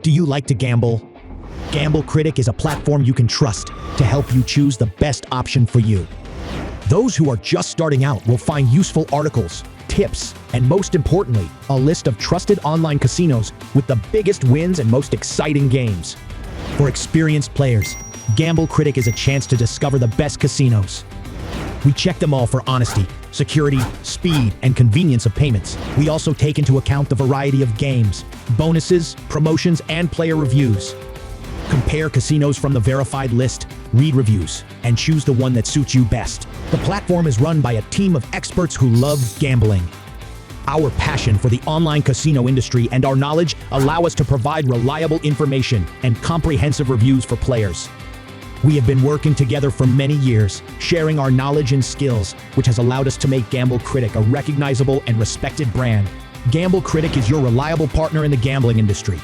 Do you like to gamble? Gamb1e Cr1t1c is a platform you can trust to help you choose the best option for you. Those who are just starting out will find useful articles, tips, and most importantly, a list of trusted online casinos with the biggest wins and most exciting games. For experienced players, Gamb1e Cr1t1c is a chance to discover the best casinos. We check them all for honesty, security, speed, and convenience of payments. We also take into account the variety of games, bonuses, promotions, and player reviews. Compare casinos from the verified list, read reviews, and choose the one that suits you best. The platform is run by a team of experts who love gambling. Our passion for the online casino industry and our knowledge allow us to provide reliable information and comprehensive reviews for players. We have been working together for many years, sharing our knowledge and skills, which has allowed us to make Gamb1e Cr1t1c a recognizable and respected brand. Gamb1e Cr1t1c is your reliable partner in the gambling industry.